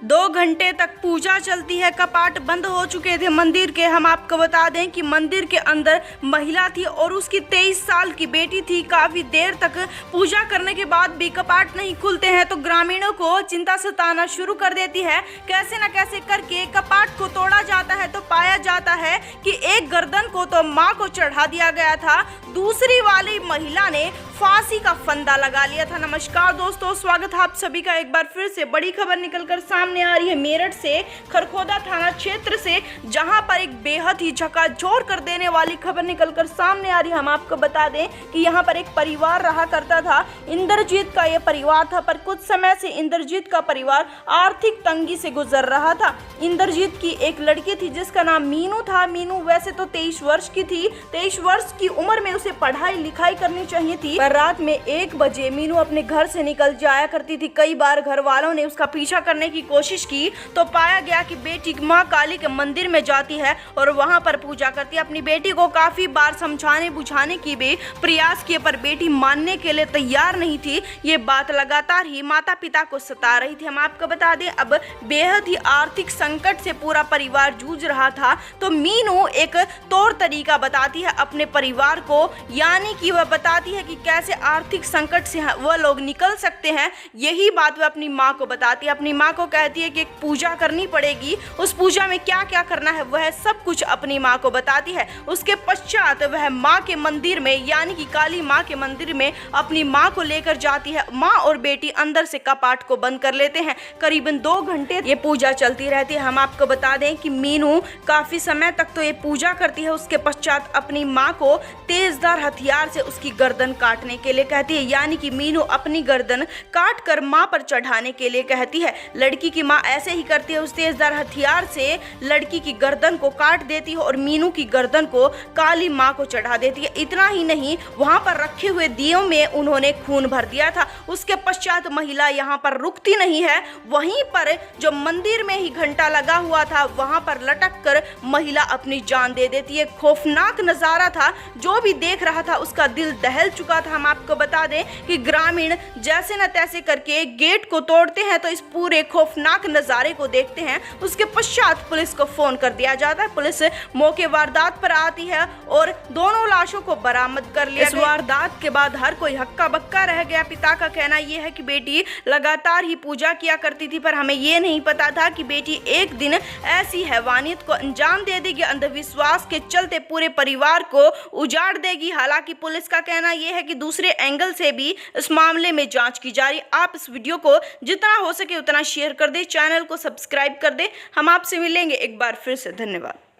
2 घंटे तक पूजा चलती है। कपाट बंद हो चुके थे मंदिर के। हम आपको बता दें कि मंदिर के अंदर महिला थी और उसकी 23 साल की बेटी थी। काफ़ी देर तक पूजा करने के बाद भी कपाट नहीं खुलते हैं तो ग्रामीणों को चिंता सताना शुरू कर देती है। कैसे न कैसे करके कपाट को तोड़ा जाता है तो पाया जाता है कि एक गर्दन को तो मां को चढ़ा दिया गया था, दूसरी वाली महिला ने फांसी का फंदा लगा लिया था। नमस्कार दोस्तों, स्वागत है आप सभी का एक बार फिर से। बड़ी खबर निकलकर सामने आ रही है मेरठ से, खरखोदा थाना क्षेत्र से, जहां पर एक बेहद ही झकझोर कर देने वाली खबर निकलकर सामने आ रही है। हम आपको बता दें कि यहां पर एक परिवार रहा करता था। इंद्रजीत का यह परिवार था, पर कुछ समय से इंद्रजीत का परिवार आर्थिक तंगी से गुजर रहा था। इंद्रजीत की एक लड़की थी जिसका नाम मीनू था। मीनू वैसे तो 23 वर्ष की थी। 23 वर्ष की उम्र में उसे पढ़ाई लिखाई करनी चाहिए थी, पर रात में 1 बजे मीनू अपने घर से निकल जाया करती थी। कई बार घर वालों ने उसका पीछा करने की कोशिश की तो पाया गया कि बेटी मां काली के मंदिर में जाती है और वहां पर पूजा करती है। अपनी बेटी को काफी बार समझाने बुझाने की भी प्रयास किए, पर बेटी मानने के लिए तैयार नहीं थी। ये बात लगातार ही माता पिता को सता रही थी। हम आपको बता दें, अब बेहद ही आर्थिक संकट से पूरा परिवार जूझ रहा था तो मीनू एक तौर तरीका बताती है अपने परिवार को, यानी कि वह बताती है कि कैसे आर्थिक संकट से वह लोग निकल सकते हैं। यही बात वह अपनी माँ को बताती है। अपनी माँ को कहती है कि एक पूजा करनी पड़ेगी, उस पूजा में क्या क्या करना है वह सब कुछ अपनी माँ को बताती है। उसके पश्चात वह माँ के मंदिर में, यानी कि काली माँ के मंदिर में अपनी माँ को लेकर जाती है। माँ और बेटी अंदर से कपाट को बंद कर लेते हैं। करीबन 2 घंटे ये पूजा चलती रहती है। हम आपको बता दें कि मीनू काफी समय तक तो ये पूजा करती है। उसके पश्चात अपनी माँ को तेजधार हथियार से उसकी गर्दन काटने के लिए कहती है, यानी कि मीनू अपनी गर्दन काट कर माँ पर चढ़ाने के लिए कहती है। लड़की की माँ ऐसे ही करती है, उस तेजधार हथियार से लड़की की गर्दन को काट देती है और मीनू की गर्दन को काली माँ को चढ़ा देती है। इतना ही नहीं, वहां पर रखे हुए दियों में उन्होंने खून भर दिया था। उसके पश्चात महिला यहाँ पर रुकती नहीं है, वहीं पर जो मंदिर में ही घंटा लगा हुआ था वहां पर लटक कर महिला अपनी जान दे देती है। खौफनाक नजारा था, जो भी देख रहा था उसका दिल दहल चुका था। हम आपको बता दें कि ग्रामीण जैसे न तैसे करके गेट को तोड़ते हैं तो इस पूरे खौफनाक नजारे को देखते हैं। उसके पश्चात पुलिस को फोन कर दिया जाता है। पुलिस मौके वारदात पर आती है और दोनों लाशों को बरामद कर लिया। इस वारदात के बाद हर कोई हक्का बक्का रह गया। पिता का कहना यह है कि बेटी लगातार ही पूजा किया करती थी, पर हमें ये नहीं पता था कि बेटी एक दिन ऐसी हैवानियत को अंजाम दे देगी, अंधविश्वास के चलते पूरे परिवार को उजाड़ देगी। हालांकि पुलिस का कहना यह है कि दूसरे एंगल से भी इस मामले में जांच की जा रही। आप इस वीडियो को जितना हो सके उतना शेयर कर दें, चैनल को सब्सक्राइब कर दें। हम आपसे मिलेंगे एक बार फिर से। धन्यवाद।